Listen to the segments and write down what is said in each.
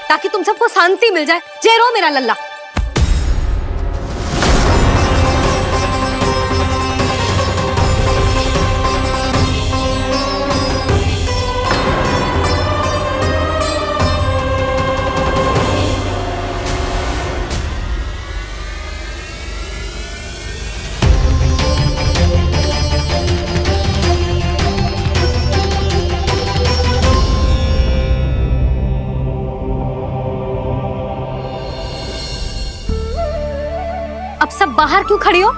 ताकि तुम सबको शांति मिल जाए। जय रो मेरा लल्ला। अब सब बाहर क्यों खड़ी हो?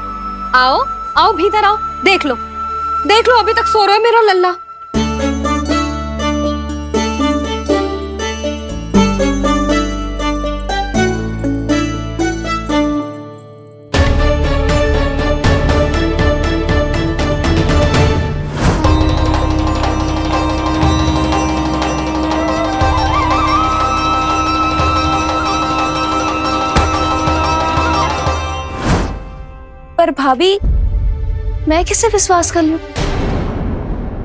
आओ आओ भीतर आओ। देख लो अभी तक सो रहे हो मेरा लल्ला। पर भाभी, मैं किसे विश्वास कर लूं?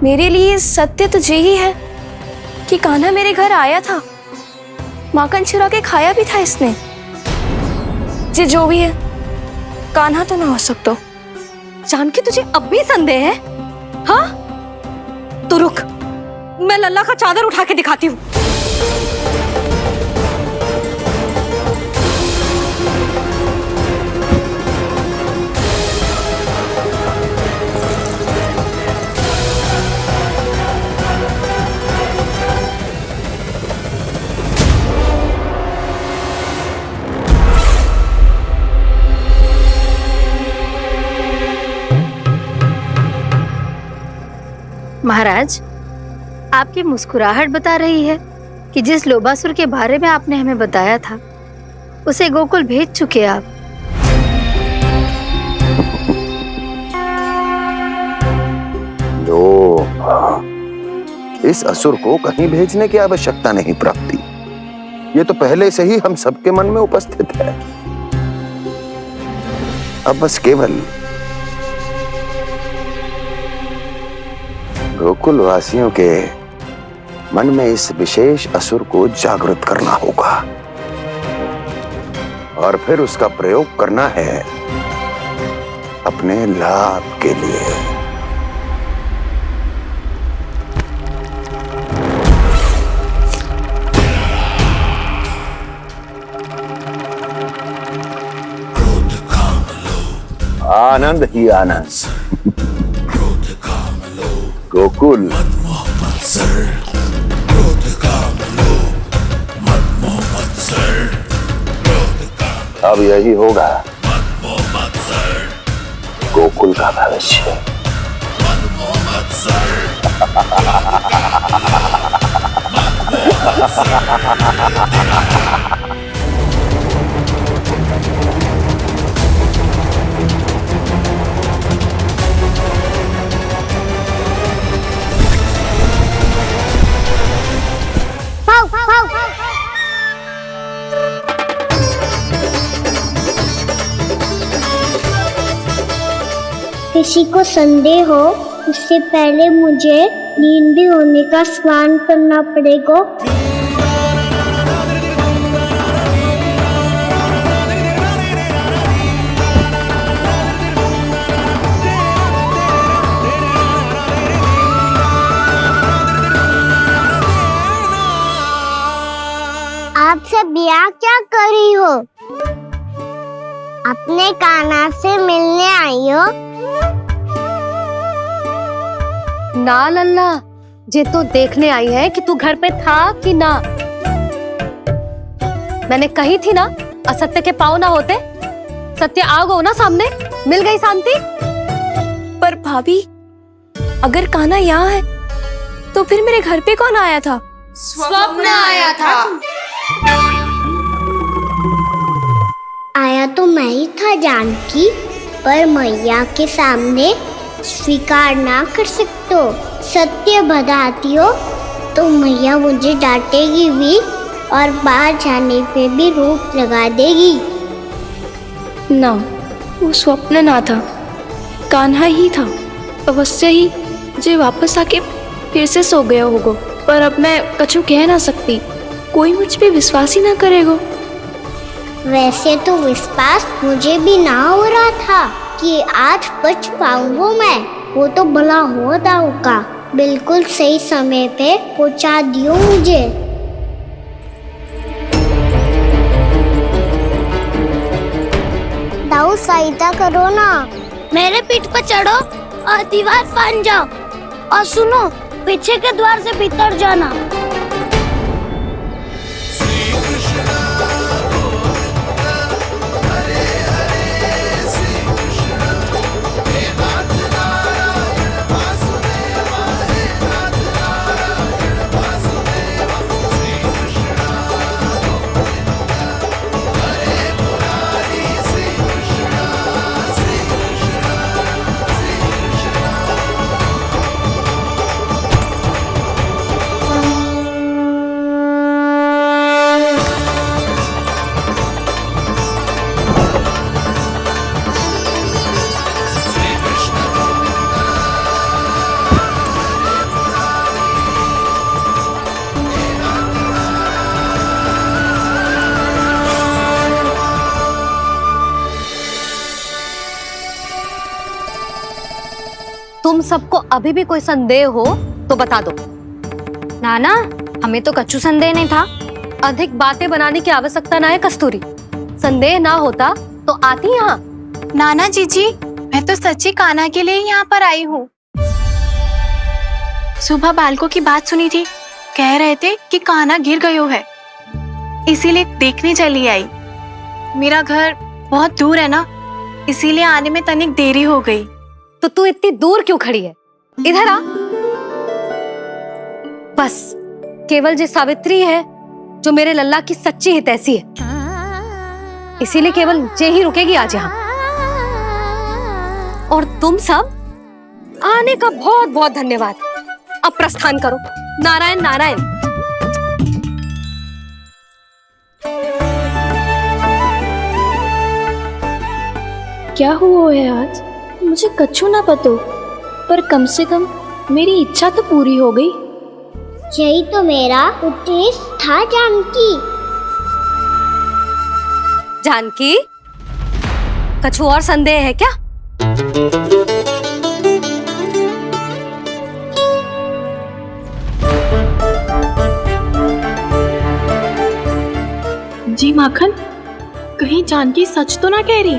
मेरे लिए सत्य तो यही है कि कान्हा मेरे घर आया था, माखन चुरा के खाया भी था इसने। ये जो भी है, कान्हा तो ना हो सकता। जानकी तुझे अब भी संदेह है? हाँ तो रुक, मैं लल्ला का चादर उठा के दिखाती हूँ। महाराज, आपकी मुस्कुराहट बता रही है कि जिस लोबासुर के बारे में आपने हमें बताया था उसे गोकुल भेज चुके आप। लो, इस असुर को कहीं भेजने की आवश्यकता नहीं प्राप्ति। ये तो पहले से ही हम सबके मन में उपस्थित है। अब बस केवल गोकुल वासियों के मन में इस विशेष असुर को जागृत करना होगा और फिर उसका प्रयोग करना है अपने लाभ के लिए। आनंद ही आनंद। गोकुल अब यही होगा गोकुल का भविष्य। किसी को संदेह हो उससे पहले मुझे नींद भी होने का स्नान करना पड़ेगा। आप सब यहाँ क्या कर रही हो? अपने कान्हा से मिलने आई हो? ना लल्ला, जे तो देखने आई है कि तू घर पे था कि ना। मैंने कही थी ना, असत्य के पांव ना होते। सत्य आ गो ना सामने, मिल गई शांति। पर भाभी, अगर कान्हा यहाँ है तो फिर मेरे घर पे कौन आया था? स्वप्न आया था। आया तो मैं ही था जानकी, पर मैया के सामने स्वीकार ना कर सकते हो। सत्य बताती हो तो मैया मुझे डांटेगी भी और बाहर जाने पे भी रोक लगा देगी। ना, वो स्वप्न ना था, कान्हा ही था। अवश्य ही जे वापस आके फिर से सो गया होगा। पर अब मैं कछु कह ना सकती। कोई मुझ पे विश्वास ही ना करेगा। वैसे तो विश्वास मुझे भी ना हो रहा था कि आज बच पाऊंगा मैं। वो तो भला हो दाऊ का बिल्कुल सही समय पे पहुंचा दियो मुझे। दाऊ सहायता करो ना, मेरे पीठ पर चढ़ो और दीवार फांद जाओ, और सुनो पीछे के द्वार से भीतर जाना। तुम सबको अभी भी कोई संदेह हो तो बता दो। नाना, हमें तो कच्चू संदेह नहीं था। अधिक बातें बनाने की आवश्यकता ना है कस्तूरी। संदेह ना होता तो आती यहाँ। नाना जीजी, मैं तो सच्ची कान्हा के लिए ही यहाँ पर आई हूँ। सुबह बालकों की बात सुनी थी, कह रहे थे कि कान्हा गिर गयो है, इसीलिए देखने चली आई। मेरा घर बहुत दूर है ना, इसीलिए आने में तनिक देरी हो गई। तो तू इतनी दूर क्यों खड़ी है? इधर आ। बस केवल जे सावित्री है जो मेरे लल्ला की सच्ची हितैषी है, इसीलिए केवल जे ही रुकेगी आज यहाँ। और तुम सब आने का बहुत बहुत धन्यवाद। अब प्रस्थान करो। नारायण नारायण। क्या हुआ है आज? मुझे कच्चू ना पतो, पर कम से कम मेरी इच्छा तो पूरी हो गई। यही तो मेरा उद्देश्य था जानकी। जानकी, कछु और संदेह है क्या? जी माखन, कहीं जानकी सच तो ना कह रही?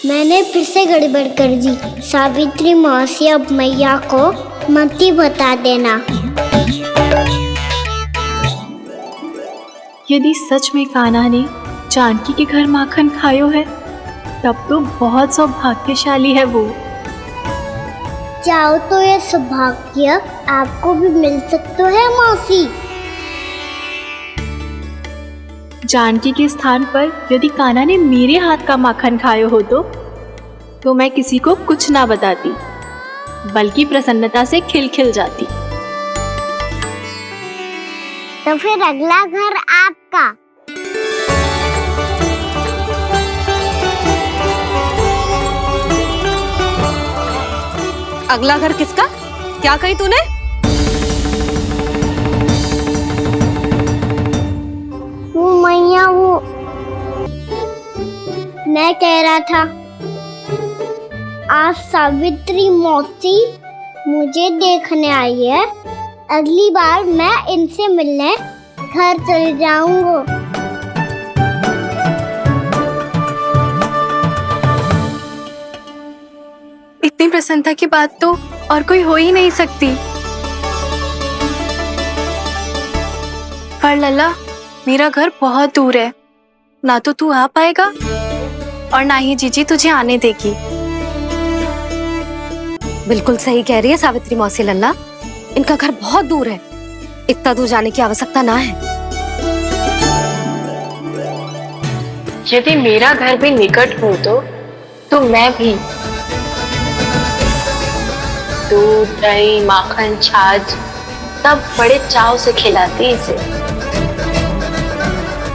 मैंने फिर से गड़बड़ कर दी। सावित्री मौसी अब मैया को मत ही बता देना। यदि सच में कान्हा ने जानकी के घर माखन खायो है, तब तो बहुत सौभाग्यशाली है वो। चाहो तो ये सौभाग्य आपको भी मिल सकता है मौसी। जानकी के स्थान पर यदि कान्हा ने मेरे हाथ का माखन खायो हो तो मैं किसी को कुछ ना बताती, बल्कि प्रसन्नता से खिलखिल जाती। तो फिर अगला घर आपका। अगला घर किसका? क्या कही तूने? वो मैया, वो मैं कह रहा था, आज सावित्री मौसी मुझे देखने आई है। अगली बार मैं इनसे मिलने घर चले जाऊंगा। इतनी प्रसन्नता की बात तो और कोई हो ही नहीं सकती। पर लल्ला, मेरा घर बहुत दूर है, ना तो तू आ पाएगा और ना ही जीजी तुझे आने देगी। बिल्कुल सही कह रही है सावित्री मौसी लल्ला, इनका घर बहुत दूर है, इतना दूर जाने की आवश्यकता ना है। यदि मेरा घर भी निकट हो तो मैं भी दूध, दही, माखन, छाछ सब बड़े चाव से खिलाती इसे।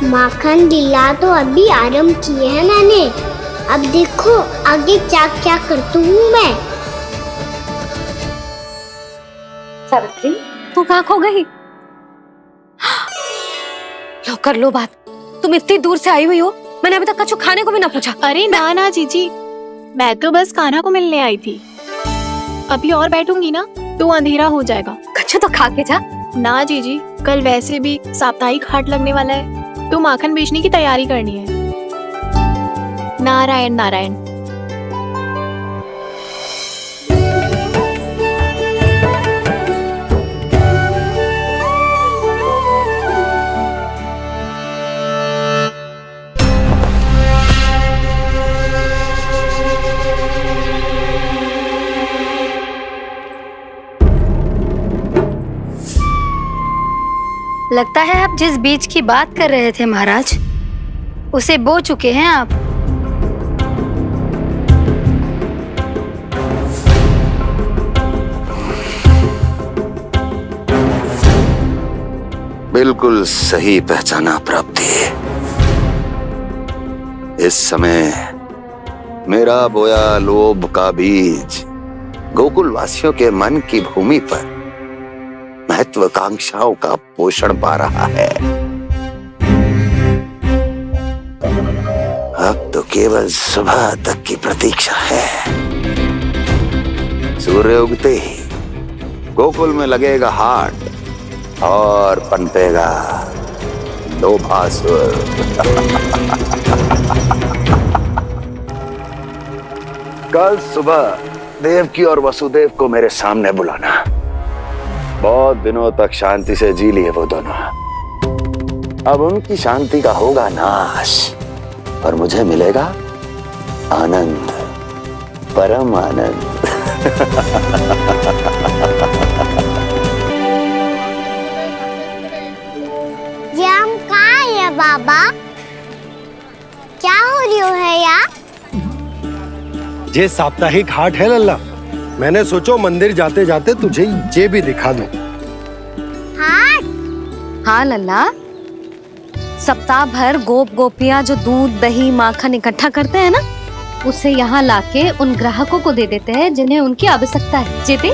माखन दिला तो अभी आरंभ किए हैं मैंने, अब देखो आगे क्या क्या करती हूँ मैं। सावित्री, तू कहाँ खो गई? लो कर लो बात। तुम इतनी दूर से आई हुई हो, मैंने अभी तक कछु खाने को भी ना पूछा। अरे ना ना जीजी, मैं तो बस कान्हा को मिलने आई थी। अभी और बैठूंगी ना तो अंधेरा हो जाएगा। कछु तो खा के जा। ना जीजी, कल वैसे भी साप्ताहिक हाट लगने वाला है तो माखन बेचने की तैयारी करनी है। नारायण नारायण। लगता है आप जिस बीज की बात कर रहे थे महाराज, उसे बो चुके हैं आप। बिल्कुल सही पहचाना प्राप्ति। इस समय मेरा बोया लोभ का बीज गोकुल वासियों के मन की भूमि पर महत्वाकांक्षाओं का पोषण पा रहा है। अब तो केवल सुबह तक की प्रतीक्षा है। सूर्य उगते ही गोकुल में लगेगा हाट और पनपेगा लोभासुर। कल सुबह देवकी और वसुदेव को मेरे सामने बुलाना। बहुत दिनों तक शांति से जी लिए वो दोनों, अब उनकी शांति का होगा नाश और मुझे मिलेगा आनंद, परम आनंद। ये हम कहाँ है बाबा? क्या हो रही है यार? ये साप्ताहिक हाट है लल्ला। मैंने सोचो मंदिर जाते जाते तुझे ये भी दिखा दूं। हाट? हाँ लल्ला, सप्ताह भर गोप गोपियां जो दूध दही माखन इकट्ठा करते हैं ना, उसे यहाँ लाके उन ग्राहकों को दे देते हैं जिन्हें उनकी आवश्यकता है। जेते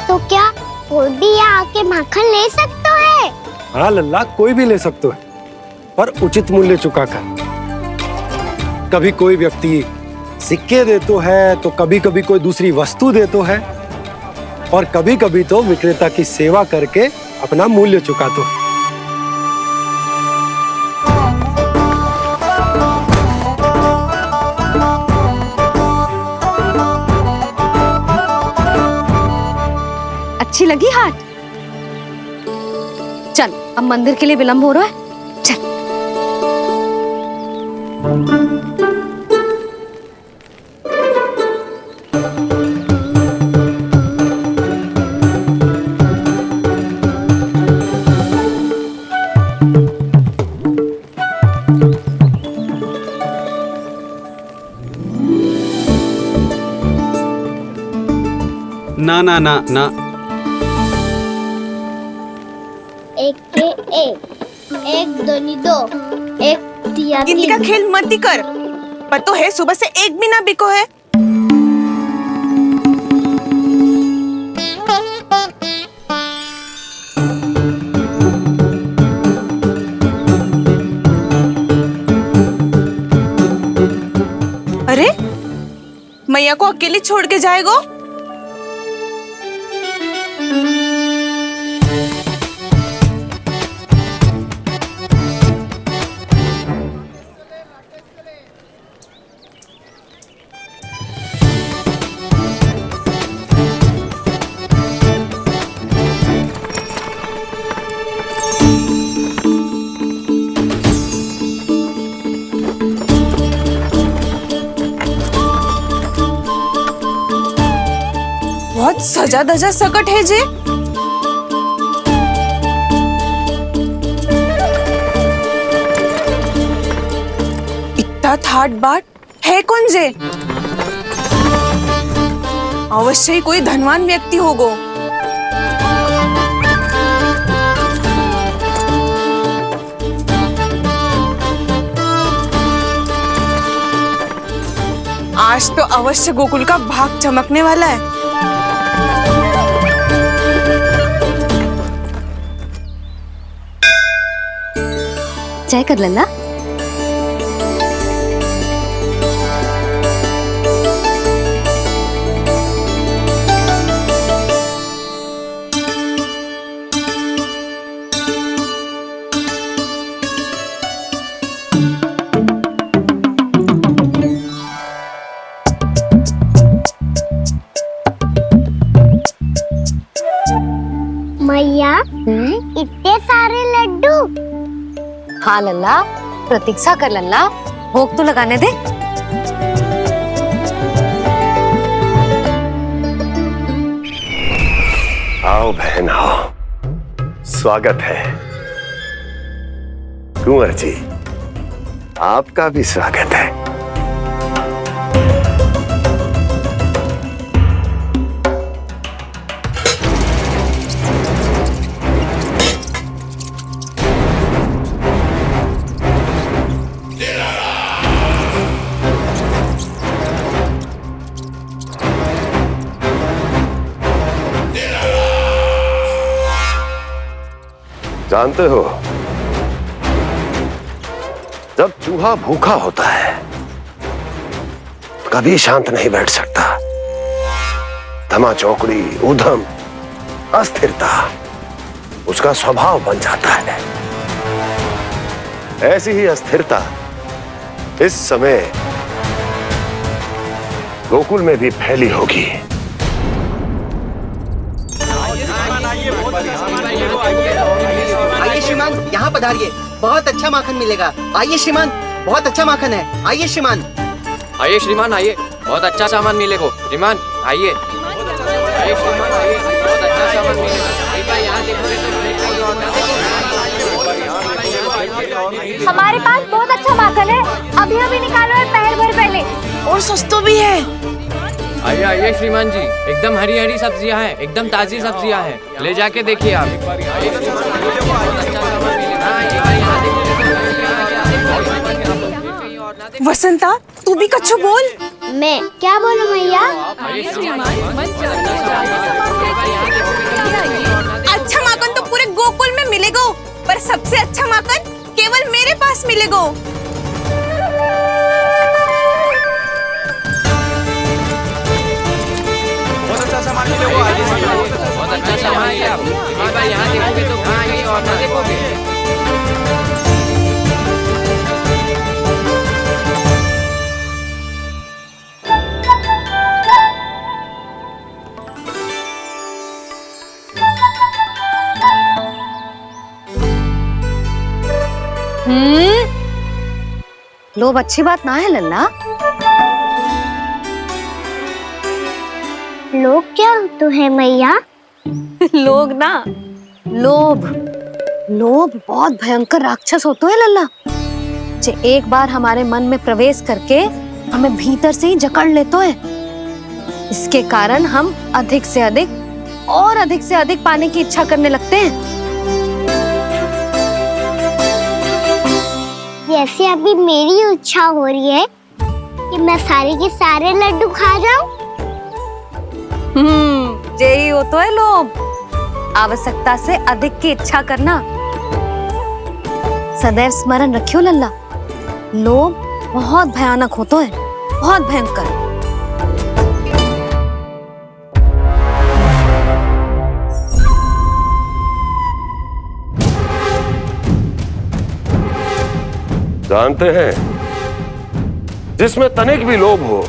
तो क्या कोई भी यहाँ आके माखन ले सकता है? हाँ लल्ला, कोई भी ले सकते है, पर उचित मूल्य चुकाकर। कभी कोई व्यक्ति सिक्के दे तो है, तो कभी कभी कोई दूसरी वस्तु दे तो है, और कभी कभी तो विक्रेता की सेवा करके अपना मूल्य चुका तो है। अच्छी लगी हाट? चल, अब मंदिर के लिए विलंब हो रहा है। चल। ना ना ना ना, एक के एक दोनी दो, एक दिया गिनती का खेल मत ही कर। पर तो है सुबह से एक भी ना बिको है। अरे मैया को अकेली छोड़ के जाएगो? बहुत सजा धजा सकट है जे। इतना थाट बाट है कौन जे? अवश्य ही कोई धनवान व्यक्ति होगो। आज तो अवश्य गोकुल का भाग चमकने वाला है। चाय कर लल्ला। मैया इतने सारे लड्डू। हाँ लल्ला, प्रतीक्षा कर लल्ला, भोग तो लगाने दे। आओ बहन आओ, स्वागत है। कुंवर जी, आपका भी स्वागत है। जानते हो, जब चूहा भूखा होता है कभी शांत नहीं बैठ सकता। धमा चौकड़ी, उधम, अस्थिरता उसका स्वभाव बन जाता है। ऐसी ही अस्थिरता इस समय गोकुल में भी फैली होगी। आइए श्रीमान, यहाँ पधारिए, बहुत अच्छा माखन मिलेगा। आइए श्रीमान, बहुत अच्छा माखन है। आइए श्रीमान। आइए श्रीमान, आइए, बहुत अच्छा सामान मिलेगा। श्रीमान आइए, आइए श्रीमान, आइए, बहुत अच्छा सामान मिलेगा। यहाँ हमारे पास बहुत अच्छा माखन है, अभी अभी निकालो और पहर भर पहले। और सस्ता भी है। आइए आइए श्रीमान जी, एकदम हरी हरी सब्जियां हैं, एकदम ताजी सब्जियां हैं, ले जाके देखिए आप। वसंता, तू भी कच्छु बोल। मैं क्या बोलूं मैया? अच्छा माखन तो पूरे गोकुल में मिलेगा, पर सबसे अच्छा माखन केवल मेरे पास मिलेगा। बहुत अच्छा सामान है आप। एक बार यहाँ देखोगे तो कहीं और ना देखोगे। लोभ अच्छी बात ना है लल्ला। लोग क्या तो है मैया? लोग ना, लोभ। लोभ बहुत भयंकर राक्षस होता है लल्ला, जो एक बार हमारे मन में प्रवेश करके हमें भीतर से ही जकड़ लेता है। इसके कारण हम अधिक से अधिक और अधिक से अधिक पाने की इच्छा करने लगते हैं। जैसे अभी मेरी इच्छा हो रही है कि मैं सारे के सारे लड्डू खा जाऊं। यही होता है लोभ, आवश्यकता से अधिक की इच्छा करना। सदैव स्मरण रखियो लल्ला, लोभ बहुत भयानक होता है, बहुत भयंकर। जानते हैं, जिसमें तनिक भी लोभ हो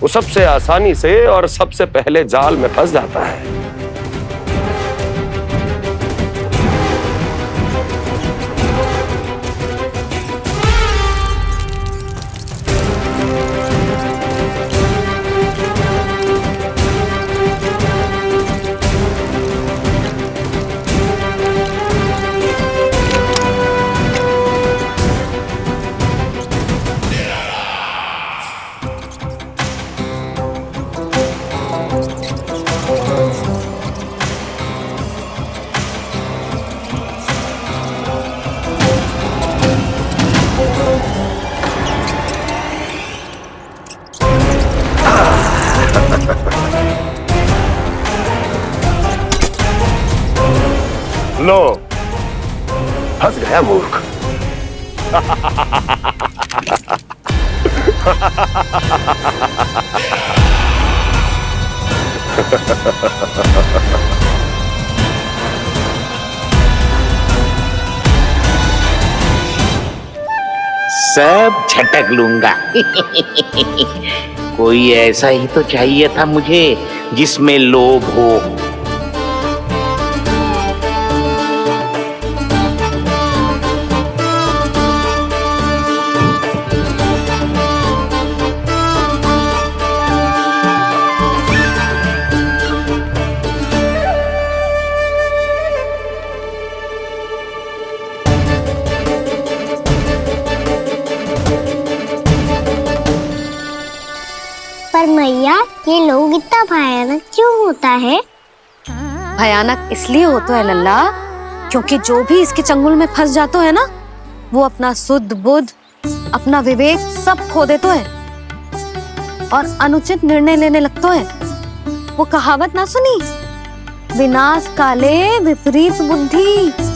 वो सबसे आसानी से और सबसे पहले जाल में फंस जाता है। फंस गया मूर्ख। सब झटक लूंगा। कोई ऐसा ही तो चाहिए था मुझे जिसमें लोभ हो। पर मैया ये लोग इतना भयानक क्यों होता है? भयानक इसलिए होता है लल्ला, क्योंकि जो भी इसके चंगुल में फंस जातो है ना, वो अपना शुद्ध बुद्ध, अपना विवेक सब खो देतो है और अनुचित निर्णय लेने लगतो है। वो कहावत ना सुनी, विनाश काले विपरीत बुद्धि।